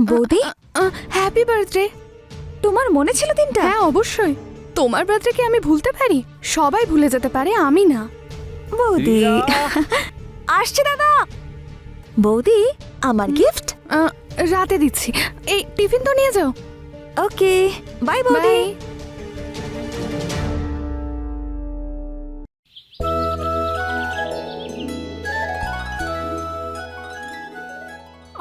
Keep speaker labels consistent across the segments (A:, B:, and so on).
A: বৌদি
B: happy birthday.
A: তোমার মনে ছিল দিনটা?
B: হ্যাঁ অবশ্যই, তোমার বার্থডে কি আমি ভুলতে পারি? সবাই ভুলে যেতে পারে, আমি না।
A: বৌদি আসছে দাদা। বৌদি আমার গিফট।
B: রাতে দিচ্ছি, এই টিফিন তো নিয়ে যাও।
A: ওকে বাই বৌদি।
B: বাই।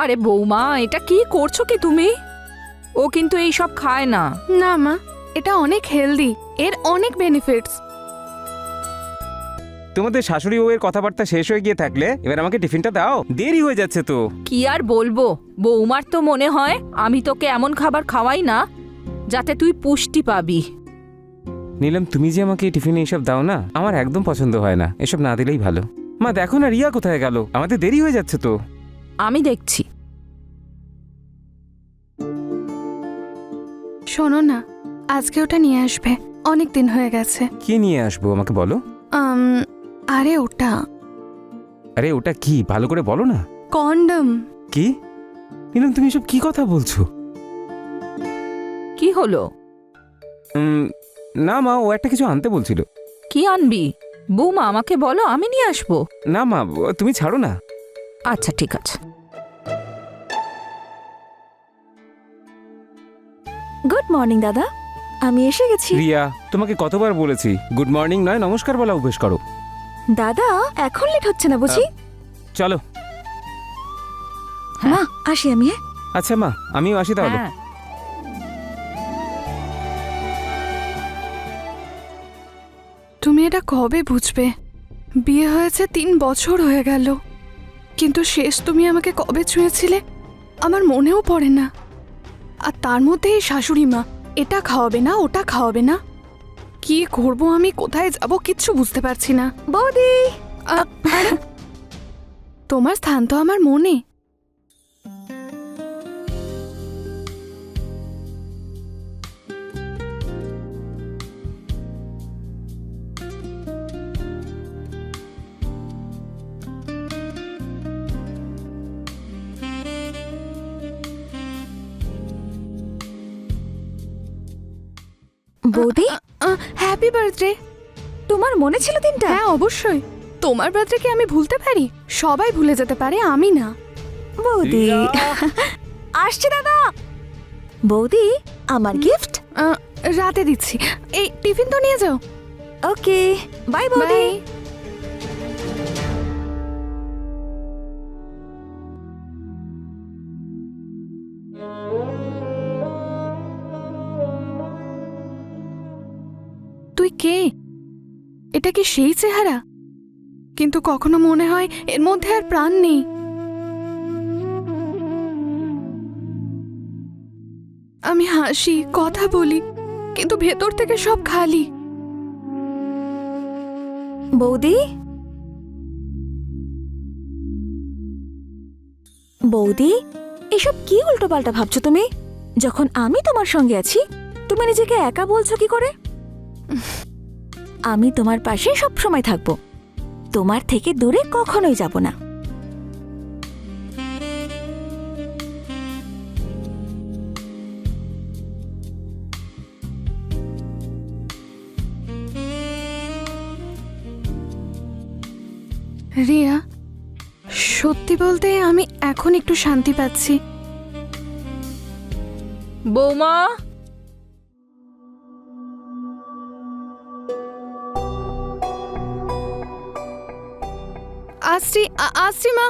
C: আরে বৌমা, এটা কি করছো কি তুমি? ও কিন্তু এই সব খায় না।
B: না মা, এটা অনেক হেলদি, এর অনেক বেনিফিটস।
D: তোমাদের শাশুড়ি বউয়ের কথাবার্তা শেষ হয়ে গিয়ে থাকলে এবার আমাকে টিফিনটা দাও, দেরি হয়ে যাচ্ছে তো।
C: কি আর বলবো, বৌমার তো মনে হয় আমি তোকে এমন খাবার খাওয়াই না যাতে তুই পুষ্টি পাবি।
D: নীলম, তুমি যে আমাকে এই টিফিনে এসব দাও না, আমার একদম পছন্দ হয় না, এসব না দিলেই ভালো। মা দেখো না, রিয়া কোথায় গেল? আমাদের দেরি হয়ে যাচ্ছে তো।
C: আমি দেখছি।
B: শোনো না, আজকে ওটা নিয়ে আসবে, অনেক দিন হয়ে গেছে।
D: কি নিয়ে আসবো আমাকে বলো।
B: আরে ওটা
D: আরে ওটা কি, ভালো করে বলো না।
B: কন্ডম।
D: কি নীলম, তুমি এসব কি কথা বলছো?
C: কি হলো?
D: না মা, ও একটা কিছু আনতে বলছিল।
C: কি আনবি? বৌমা আমাকে বলো, আমি নিয়ে আসবো।
D: না মা, তুমি ছাড়ো না।
C: আচ্ছা ঠিক আছে।
A: গুড মর্নিং দাদা, আমি এসে গেছি।
D: রিয়া, তোমাকে কতবার বলেছি গুড মর্নিং নয় নমস্কার বলা অভ্যেস করো।
A: দাদা এখন লেট হচ্ছে না বুঝি?
D: চলো।
A: মা আসি আমি।
D: আচ্ছা মা, আমিও আসি তাহলে।
C: হ্যাঁ।
B: তুমি এটা কবে বুঝবে? বিয়ে হয়েছে 3 বছর হয়ে গেল, কিন্তু শেষ তুমি আমাকে কবে ছুঁয়েছিলে আমার মনেও পড়ে না। আর তার মধ্যে এই শাশুড়ি মা এটা খাওয়াবে না, ওটা খাওয়াবে না। কি করব আমি, কোথায় যাব কিচ্ছু বুঝতে পারছি না।
A: বৌদি
B: আরে, তোমার স্থান তো আমার মনে।
A: বৌদি
B: হ্যাপি বার্থডে।
A: তোমার মনে ছিল দিনটা?
B: হ্যাঁ অবশ্যই, তোমার বার্থডে কি আমি ভুলতে পারি? সবাই ভুলে যেতে পারে, আমি না।
A: বৌদি আসছে দাদা। বৌদি আমার গিফট।
B: রাতে দিচ্ছি, এই টিফিন তো নিয়ে যাও।
A: ওকে বাই বৌদি।
B: বাই। তুই কে? এটা কি সেই চেহারা? কিন্তু কখনো মনে হয় এর মধ্যে আর প্রাণ নেই। আমি হাসি, কথা বলি, কিন্তু ভেতর থেকে সব খালি।
A: বৌদি বৌদি এসব কি উল্টোপাল্টা ভাবছো তুমি? যখন আমি তোমার সঙ্গে আছি তুমি নিজেকে একা বলছো কি করে? আমি তোমার পাশে সব সময় থাকবো, তোমার থেকে দূরে কখনোই যাব না।
B: রিয়া, সত্যি বলতে আমি এখন একটু শান্তি পাচ্ছি।
C: বৌমা,
B: আসছি আসছি মা।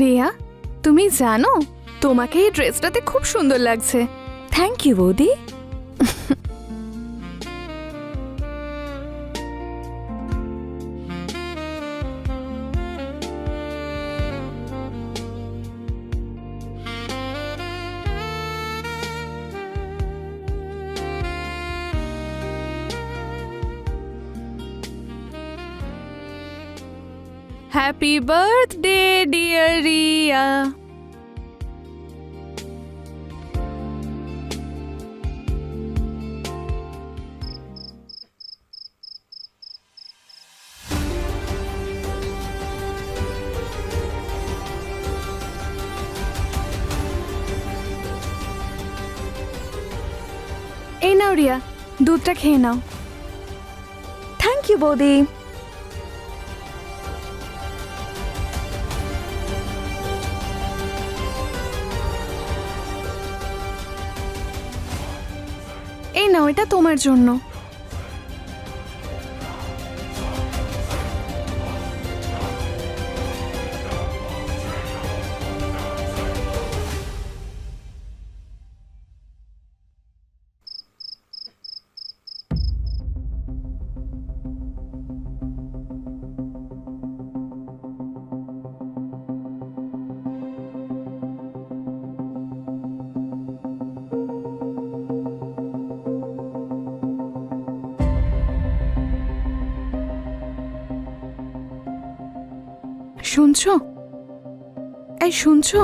B: রিয়া, তুমি জানো তোমাকে এই ড্রেসটাতে খুব সুন্দর লাগছে।
A: থ্যাংক ইউ বৌদি।
B: Happy birthday dear Riya. এই নাও রিয়া, দুধটা খেয়ে নাও।
A: থ্যাংক ইউ বৌদি।
B: এই নাও, এটা তোমার জন্য। শুনছো? এই শুনছো?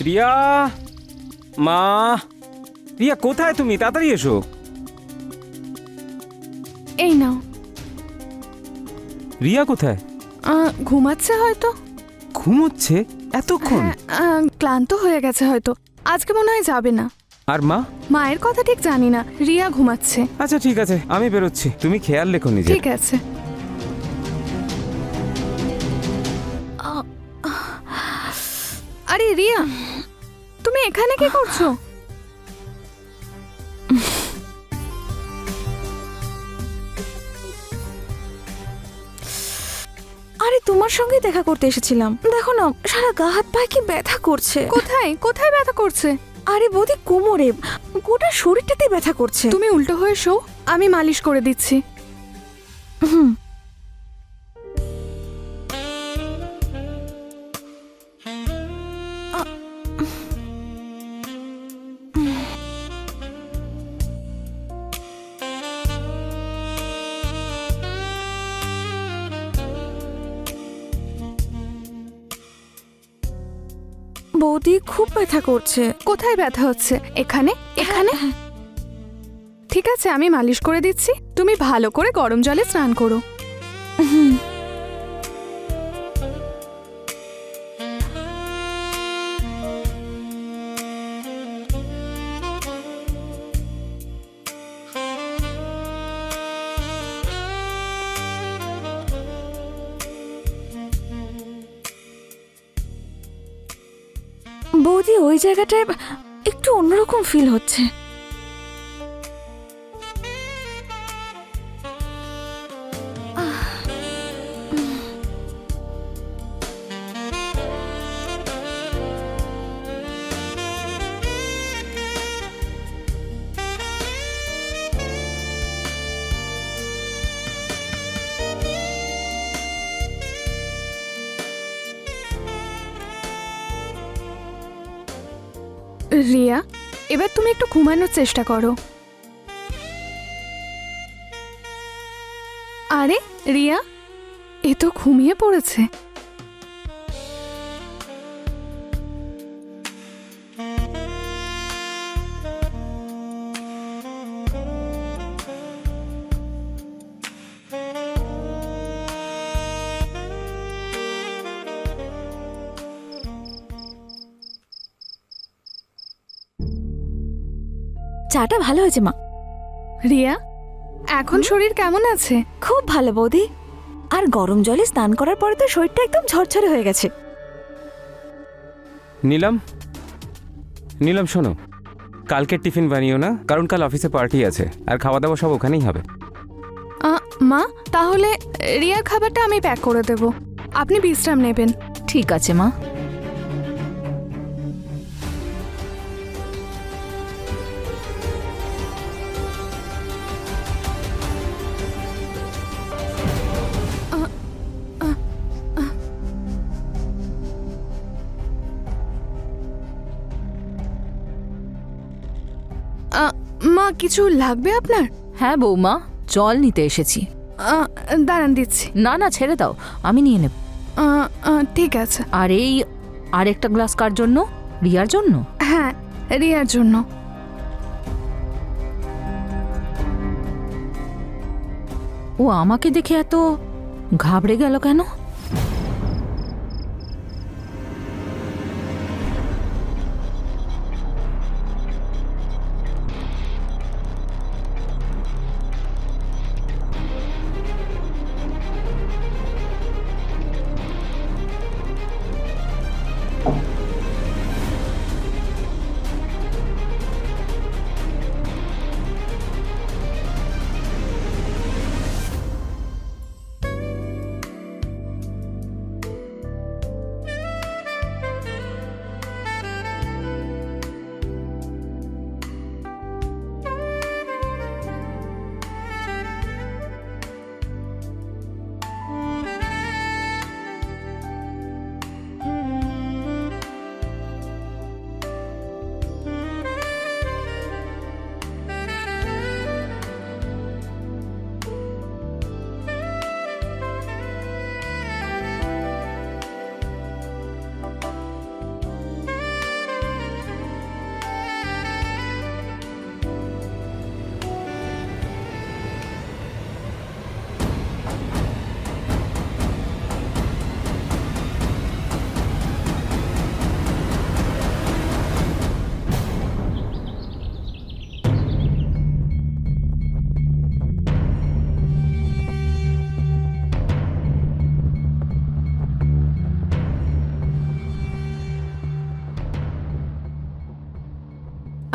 D: রিয়া, মা, রিয়া কোথায় তুমি? তাড়াতাড়ি এসো।
B: এই নাও।
D: রিয়া কোথায়?
B: ঘুমাচ্ছে হয়তো।
D: ঘুমোচ্ছে এতক্ষণ?
B: হ্যাঁ, ক্লান্ত হয়ে গেছে হয়তো, আজকে মনে হয় যাবে না।
D: আর মা?
B: মায়ের কথা ঠিক জানি না, রিয়া ঘুমাচ্ছে।
D: আচ্ছা ঠিক আছে, আমি বেরোচ্ছি, তুমি খেয়াল রেখো নিজে।
B: ঠিক আছে। আরে রিয়া, তুমি এখানে কি করছো?
A: আরে তোমার সঙ্গে দেখা করতে এসেছিলাম, দেখো না সারা গা হাত পায়ে কি ব্যথা করছে।
B: কোথায় কোথায় ব্যথা করছে?
A: আরে বৌদি কোমরে, গোটা শরীরটাতে ব্যথা করছে।
B: তুমি উল্টো হয়ে শো, আমি মালিশ করে দিচ্ছি।
A: হুম। বৌদি খুব ব্যথা করছে।
B: কোথায় ব্যথা হচ্ছে? এখানে এখানে? ঠিক আছে, আমি মালিশ করে দিচ্ছি, তুমি ভালো করে গরম জলে স্নান করো।
A: বৌদি ওই জায়গাটায় একটু অন্যরকম ফিল হচ্ছে।
B: রিয়া, এবার তুমি একটু ঘুমানোর চেষ্টা করো। আরে রিয়া, এ তো ঘুমিয়ে পড়েছে।
A: চাটা ভালো হয়েছে মা।
B: রিয়া, এখন শরীর কেমন আছে?
A: খুব ভালো বৌদি। আর গরম জলে স্নান করার পরে তো শরীরটা একদম ঝরঝরে হয়ে গেছে।
D: নীলম, নীলম শোনো, কালকে টিফিন বানিও না, কারণ কাল অফিসে পার্টি আছে আর খাওয়া দাওয়া সব ওখানেই হবে।
B: মা, তাহলে রিয়ার খাবারটা আমি প্যাক করে দেব, আপনি বিশ্রাম নেবেন।
C: ঠিক আছে মা।
B: মা, কিছু লাগবে আপনার?
C: হ্যাঁ বৌমা, জল নিতে এসেছি।
B: দাঁড়ান দিচ্ছি।
C: না না, ছেড়ে দাও, আমি নিয়ে নেব।
B: ঠিক আছে।
C: আর এই আরেকটা গ্লাস কার জন্য? রিয়ার জন্য?
B: হ্যাঁ, রিয়ার জন্য।
C: ও আমাকে দেখে এত ঘাবড়ে গেল কেন?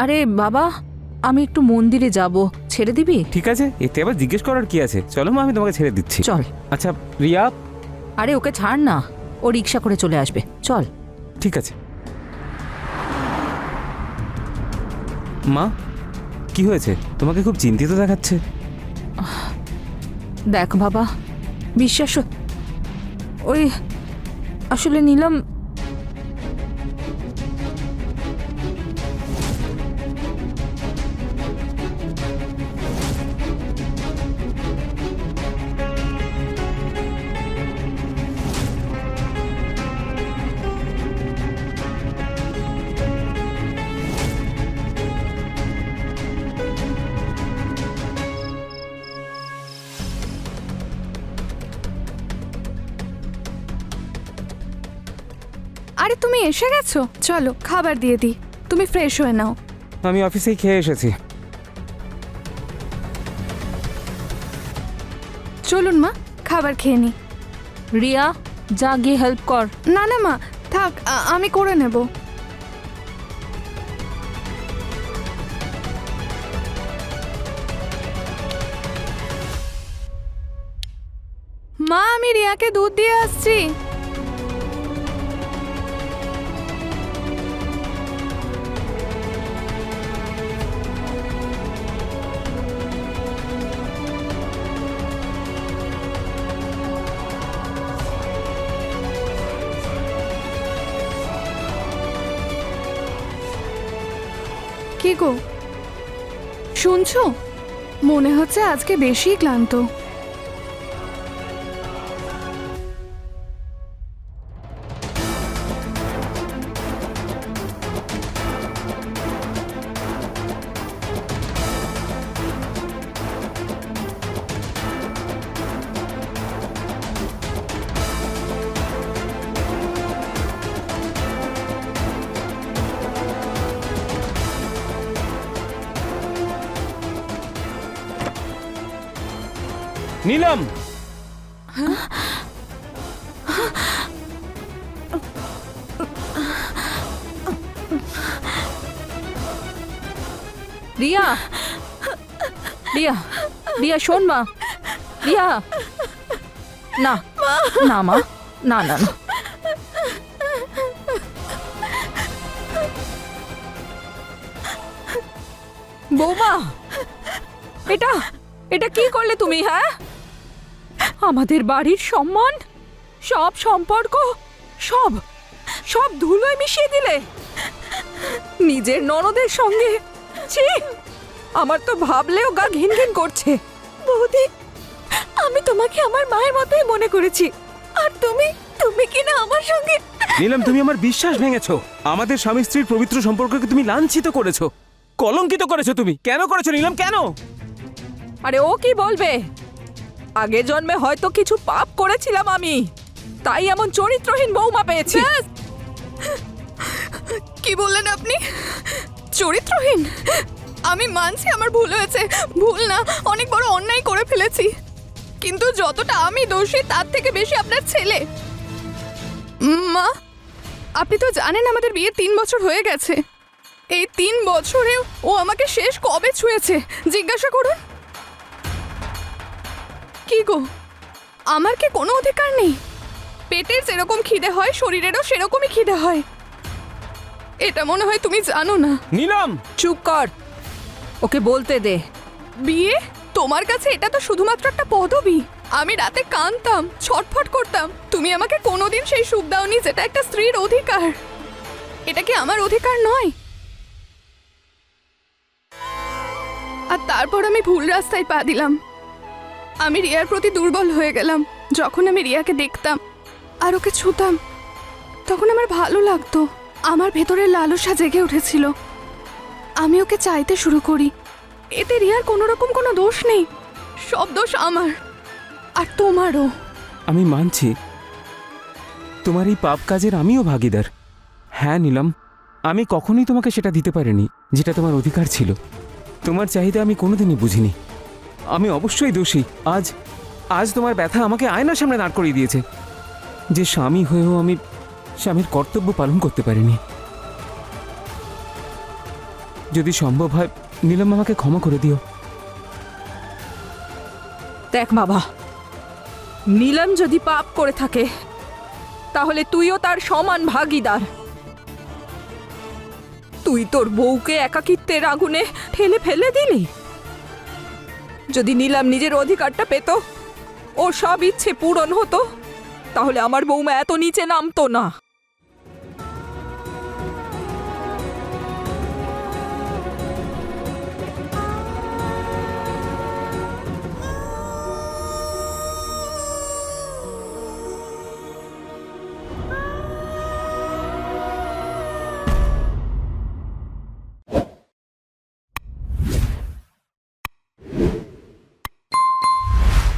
C: আরে বাবা, আমি একটু মন্দিরে যাব, ছেড়ে দিবি?
D: ঠিক আছে, এতে আবার জিজ্ঞেস করার কি আছে? চলো মা, আমি তোমাকে ছেড়ে দিচ্ছি।
C: চল।
D: আচ্ছা রিয়া।
C: আরে ওকে ছাড় না, ও রিক্সা করে চলে আসবে, চল।
D: ঠিক আছে। মা, কি হয়েছে? তোমাকে খুব চিন্তিত দেখাচ্ছে।
C: দেখ বাবা, বিশ্বাস ওই আসলে নীলম,
B: আরে তুমি এসে গেছো, চলো খাবার দিয়ে দিই, তুমি ফ্রেশ হয়ে নাও।
D: আমি অফিসেই খেয়ে এসেছি।
B: চলুন মা, খাবার খেয়ে নি।
C: রিয়া যা গিয়ে হেল্প কর।
B: না না মা, থাক, আমি করে নেব। মা, আমি রিয়াকে দুধ দিয়ে আসছি। কি গো শুনছো? মনে হচ্ছে আজকে বেশি ক্লান্ত।
D: নীলম,
C: রিয়া, রিয়া, রিয়া শোন মা। রিয়া, না না মা, না না না। বৌমা, এটা এটা কি করলে তুমি? হ্যাঁ, আমাদের বাড়ির সম্মান, সব সম্পর্ক, সব সব ধুলোয় মিশিয়ে দিলে নিজের ননদের সঙ্গে। ছি, আমার তো ভাবলেও গা ঘিন ঘিন করছে।
A: বৌদি, আমি তোমাকে আমার মায়ের মতোই মনে করেছি, আর তুমি তুমি কি না আমার সঙ্গে।
D: নীলম, তুমি আমার বিশ্বাস ভেঙেছো। আমাদের স্বামী স্ত্রীর পবিত্র সম্পর্ককে তুমি লাঞ্ছিত করেছো, কলঙ্কিত করেছো। তুমি কেন করেছো নীলম, কেন?
C: আরে ও কি বলবে? আগের জন্মে হয়তো কিছু পাপ করেছিলাম আমি, তাই এমন চরিত্রহীন বৌমা পেয়েছি।
B: কি বললেন আপনি? চরিত্রহীন? আমি মানছি আমার ভুল হয়েছে, ভুল না, অনেক বড় অন্যায় করে ফেলেছি। কিন্তু যতটা আমি দোষী তার থেকে বেশি আপনার ছেলে। মা, আপনি তো জানেন আমাদের বিয়ে 3 বছর হয়ে গেছে। এই 3 বছরেও ও আমাকে শেষ কবে ছুঁয়েছে জিজ্ঞাসা করুন। কি গো, আমার কি কোনো অধিকার নেই? পেটের যেরকম খিদে হয় শরীরেরও সেরকমই খিদে হয়। এটা মনে হয় তুমি জানো না।
D: নীলম,
C: চুপ কর, ওকে বলতে দে।
B: বিয়ে তোমার কাছে এটা তো শুধুমাত্র একটা পদবি। আমি রাতে কাঁদতাম, ছটফট করতাম, তুমি আমাকে কোনোদিন সেই সুখ দাওনি যেটা একটা স্ত্রীর অধিকার। এটা কি আমার অধিকার নয়? আর তারপর আমি ভুল রাস্তায় পা দিলাম। আমি রিয়ার প্রতি দুর্বল হয়ে গেলাম। যখন আমি রিয়াকে দেখতাম আর ওকে ছুতাম, তখন আমার ভালো লাগতো। আমার ভেতরের লালসা জেগে উঠেছিল। আমি ওকে চাইতে শুরু করি। এতে রিয়ার কোনো রকম কোনো দোষ নেই, সব দোষ আমার আর তোমারও।
D: আমি মানছি তোমার এই পাপ কাজের আমিও ভাগীদার। হ্যাঁ নীলম, আমি কখনোই তোমাকে সেটা দিতে পারিনি যেটা তোমার অধিকার ছিল। তোমার চাহিদা আমি কোনোদিনই বুঝিনি। আমি অবশ্যই দোষী। আজ আজ তোমার ব্যথা আমাকে আয়নার সামনে দাঁড় করিয়ে দিয়েছে যে স্বামী হয়েও আমি স্বামীর কর্তব্য পালন করতে পারিনি। যদি সম্ভব হয় নীলম, আমাকে ক্ষমা করে দিও।
C: দেখ বাবা, নীলম যদি পাপ করে থাকে তাহলে তুইও তার সমান ভাগীদার। তুই তোর বউকে একাকিত্বের আগুনে ঠেলে ফেলে দিলি। যদি নীলম নিজের অধিকারটা পেত, ওর সব ইচ্ছে পূরণ হতো, তাহলে আমার বৌমা এত নিচে নামতো না।